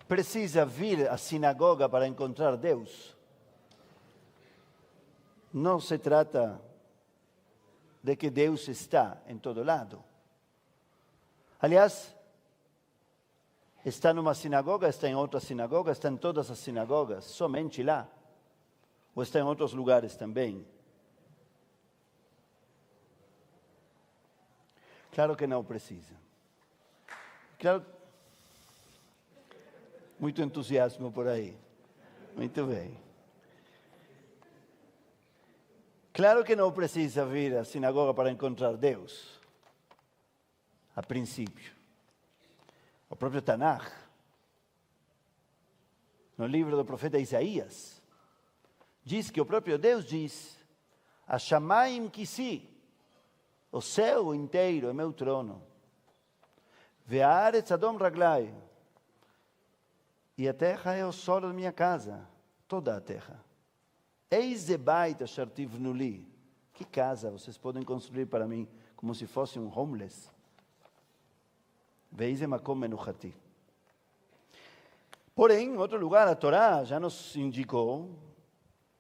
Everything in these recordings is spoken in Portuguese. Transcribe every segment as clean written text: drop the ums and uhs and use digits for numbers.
precisa vir à sinagoga para encontrar Deus. Não se trata de que Deus está em todo lado. Aliás, está numa sinagoga, está em outra sinagoga, está em todas as sinagogas, somente lá. Ou está em outros lugares também. Claro que não precisa. Claro. Muito entusiasmo por aí. Muito bem. Claro que não precisa vir à sinagoga para encontrar Deus. A princípio. O próprio Tanakh, no livro do profeta Isaías, diz que o próprio Deus diz: Hashamayim kisi, o céu inteiro é meu trono. Ve'aretz adom raglai, e a terra é o solo da minha casa, toda a terra. Eis de bait asher tivnu li. Que casa vocês podem construir para mim, como se fosse um homeless? Veis de makom menuchati. Porém, em outro lugar, a Torá já nos indicou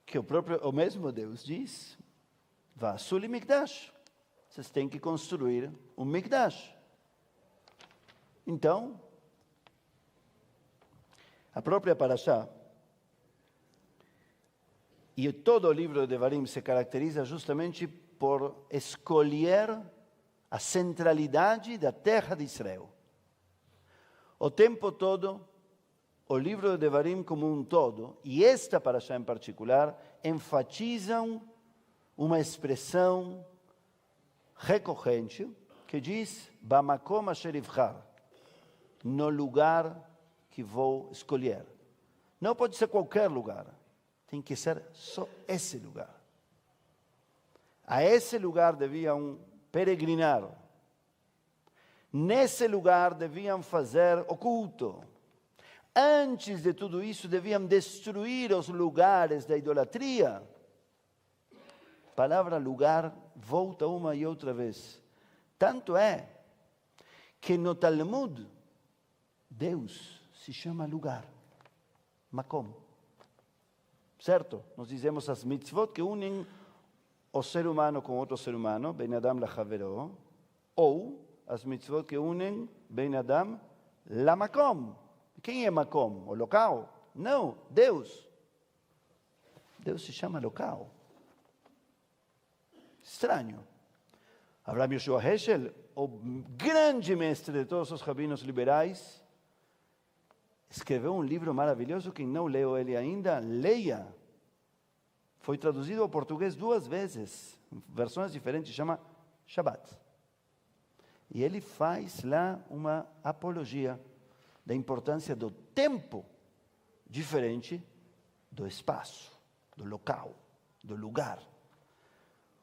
que o mesmo Deus diz: Vasu li mikdash. Vocês têm que construir um mikdash. Então, a própria Parashá e todo o livro de Devarim se caracteriza justamente por escolher a centralidade da terra de Israel. O tempo todo, o livro de Devarim como um todo, e esta Parashá em particular, enfatizam uma expressão recorrente que diz Bamakom asher ivchar, no lugar que vou escolher. Não pode ser qualquer lugar, tem que ser só esse lugar. A esse lugar deviam peregrinar. Nesse lugar deviam fazer o culto. Antes de tudo isso, deviam destruir os lugares da idolatria. A palavra lugar volta uma e outra vez. Tanto é que no Talmud, Deus se chama lugar, Makom. Certo? Nós dizemos as mitzvot que unem o ser humano com outro ser humano, Ben Adam Lachavero, ou as mitzvot que unem Ben Adam Lamakom. Quem é Makom? O local? Não, Deus. Deus se chama local. Estranho. Abraham Yoshua Heschel, o grande mestre de todos os rabinos liberais, escreveu um livro maravilhoso. Quem não leu ele ainda, leia. Foi traduzido ao português 2 vezes, em versões diferentes, chama Shabbat. E ele faz lá uma apologia da importância do tempo, diferente do espaço, do local, do lugar.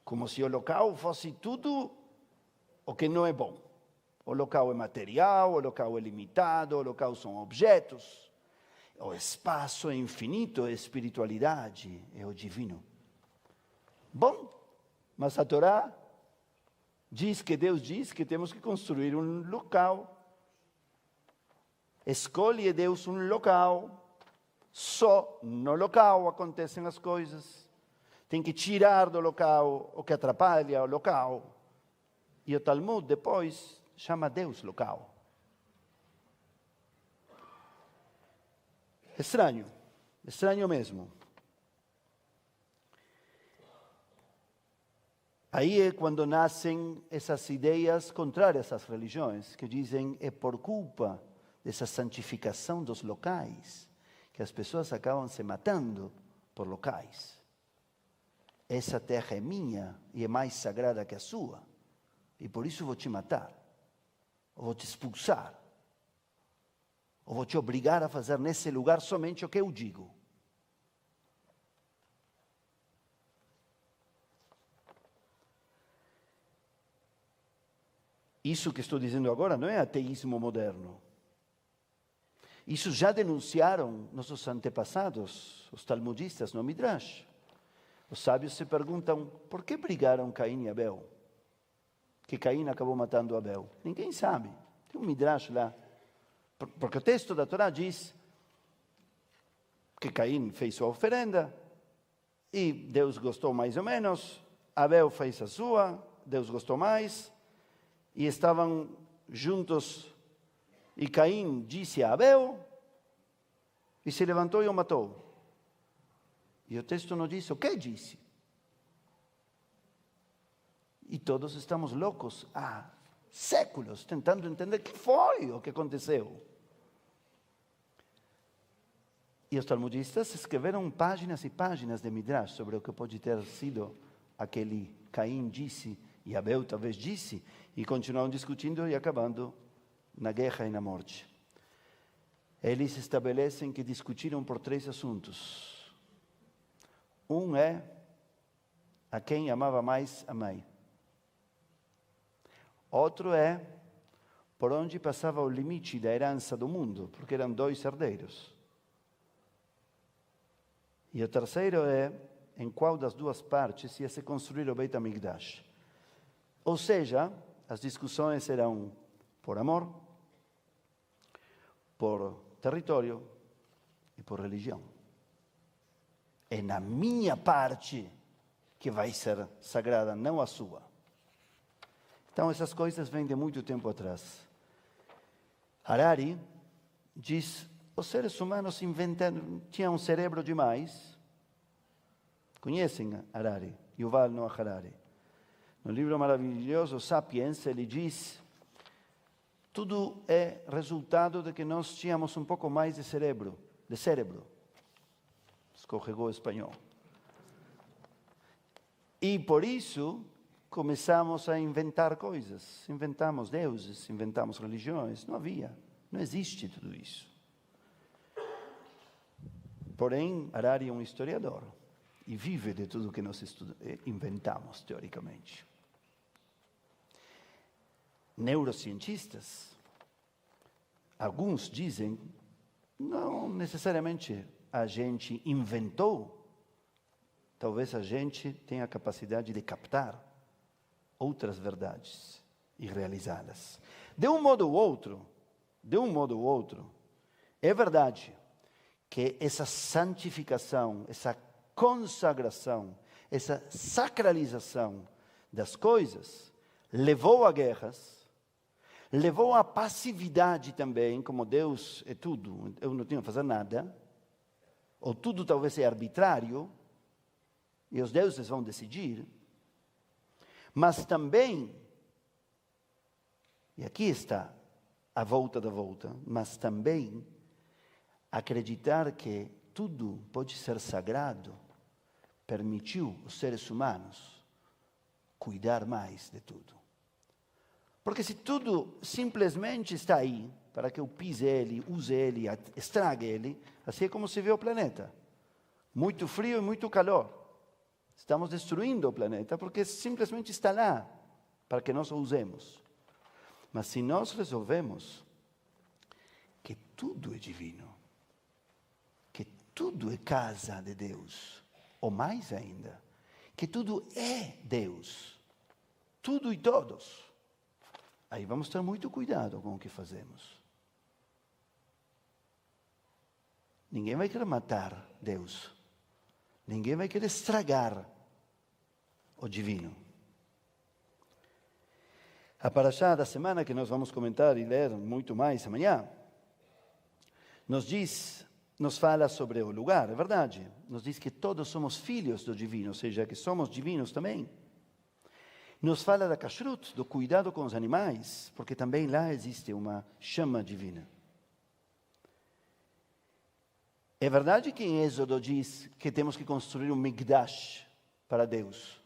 Como se o local fosse tudo o que não é bom. O local é material, o local é limitado, o local são objetos. O espaço é infinito, é espiritualidade, é o divino. Bom, mas a Torá diz que Deus diz que temos que construir um local. Escolhe Deus um local. Só no local acontecem as coisas. Tem que tirar do local o que atrapalha o local. E o Talmud depois chama Deus local. Estranho, estranho mesmo. Aí é quando nascem essas ideias contrárias às religiões, que dizem é por culpa dessa santificação dos locais que as pessoas acabam se matando por locais. Essa terra é minha e é mais sagrada que a sua, e por isso vou te matar, ou vou te expulsar, ou vou te obrigar a fazer nesse lugar somente o que eu digo. Isso que estou dizendo agora não é ateísmo moderno. Isso já denunciaram nossos antepassados, os talmudistas no Midrash. Os sábios se perguntam, por que brigaram Caim e Abel? Que Caim acabou matando Abel? Ninguém sabe. Tem um Midrash lá. Porque o texto da Torá diz, que Caim fez sua oferenda, e Deus gostou mais ou menos, Abel fez a sua, Deus gostou mais, e estavam juntos, e Caim disse a Abel, e se levantou e o matou. E o texto não diz o que disse. E todos estamos loucos há séculos tentando entender o que foi o que aconteceu. E os talmudistas escreveram páginas e páginas de Midrash sobre o que pode ter sido aquele Caim disse e Abel talvez disse, e continuaram discutindo e acabando na guerra e na morte. Eles estabelecem que discutiram por 3 assuntos. Um é a quem amava mais a mãe. Outro é por onde passava o limite da herança do mundo, porque eram 2 herdeiros. E o terceiro é em qual das 2 partes ia se construir o Beit HaMikdash. Ou seja, as discussões eram por amor, por território e por religião. É na minha parte que vai ser sagrada, não a sua. Então, essas coisas vêm de muito tempo atrás. Harari diz, os seres humanos tinham um cérebro demais. Conhecem Harari, Yuval Noah Harari. No livro maravilhoso, Sapiens, ele diz, tudo é resultado de que nós tínhamos um pouco mais de cérebro. Escorregou o espanhol. E por isso começamos a inventar coisas. Inventamos deuses, inventamos religiões. Não havia, não existe tudo isso. Porém, Harari é um historiador e vive de tudo que nós inventamos, teoricamente. Neurocientistas, alguns dizem, não necessariamente a gente inventou, talvez a gente tenha a capacidade de captar outras verdades e realizá-las. De um modo ou outro, é verdade que essa santificação, essa consagração, essa sacralização das coisas levou a guerras, levou à passividade também, como Deus é tudo, eu não tenho que fazer nada, ou tudo talvez é arbitrário, e os deuses vão decidir. Mas também, e aqui está a volta da volta, mas também acreditar que tudo pode ser sagrado, permitiu os seres humanos cuidar mais de tudo. Porque se tudo simplesmente está aí, para que eu pise ele, use ele, estrague ele, assim é como se vê o planeta. Muito frio e muito calor. Estamos destruindo o planeta porque simplesmente está lá para que nós o usemos. Mas se nós resolvemos que tudo é divino, que tudo é casa de Deus, ou mais ainda, que tudo é Deus, tudo e todos, aí vamos ter muito cuidado com o que fazemos. Ninguém vai querer matar Deus. Ninguém vai querer estragar o divino. A parashá da semana, que nós vamos comentar e ler muito mais amanhã, nos fala sobre o lugar, é verdade. Nos diz que todos somos filhos do divino, ou seja, que somos divinos também. Nos fala da kashrut, do cuidado com os animais, porque também lá existe uma chama divina. É verdade que em Êxodo diz que temos que construir um Mikdash para Deus.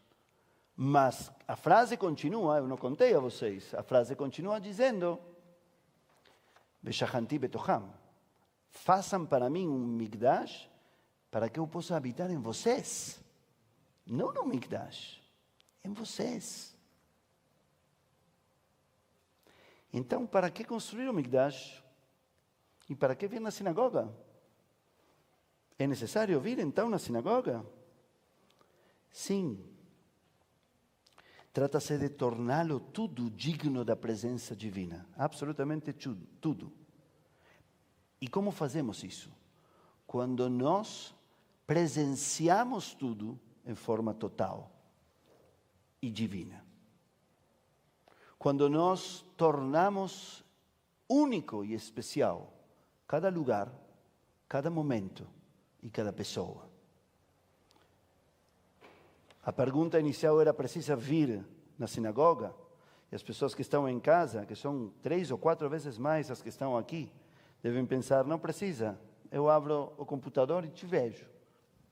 Mas a frase continua, eu não contei a vocês, a frase continua dizendo, Veshachanti betocham, façam para mim um Mikdash para que eu possa habitar em vocês. Não no Mikdash, em vocês. Então, para que construir o Mikdash? E para que vir na sinagoga? É necessário vir então na sinagoga? Sim. Trata-se de torná-lo tudo digno da presença divina. Absolutamente tudo. E como fazemos isso? quando nós presenciamos tudo em forma total e divina. Quando nós tornamos único e especial cada lugar, cada momento e cada pessoa. A pergunta inicial era: precisa vir na sinagoga? E as pessoas que estão em casa, que são 3 ou 4 vezes mais as que estão aqui, devem pensar: não precisa, eu abro o computador e te vejo.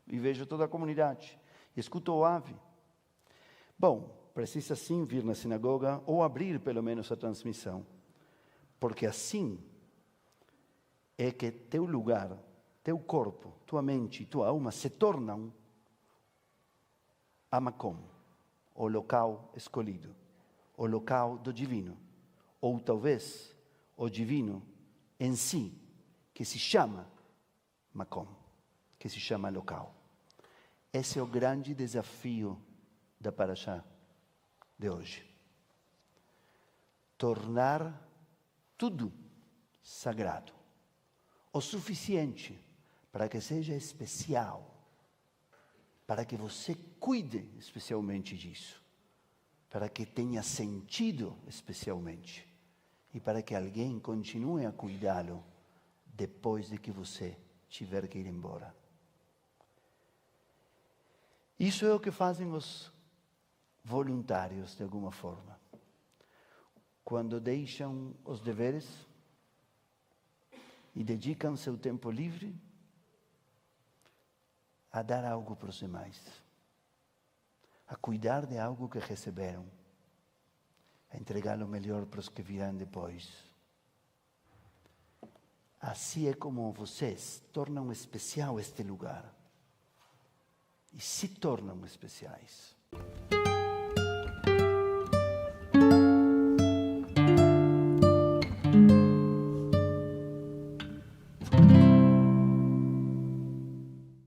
E vejo toda a comunidade. E escuto o AVE. Bom, precisa sim vir na sinagoga ou abrir pelo menos a transmissão. Porque assim é que teu lugar, teu corpo, tua mente e tua alma se tornam a Makom, o local escolhido, o local do divino. Ou talvez o divino em si, que se chama Makom, que se chama local. Esse é o grande desafio da Parashá de hoje. Tornar tudo sagrado, o suficiente para que seja especial, para que você cuide especialmente disso, para que tenha sentido especialmente e para que alguém continue a cuidá-lo depois de que você tiver que ir embora. Isso é o que fazem os voluntários de alguma forma. Quando deixam os deveres e dedicam seu tempo livre a dar algo para os demais, a cuidar de algo que receberam, a entregá-lo melhor para os que virão depois. Assim é como vocês tornam especial este lugar e se tornam especiais.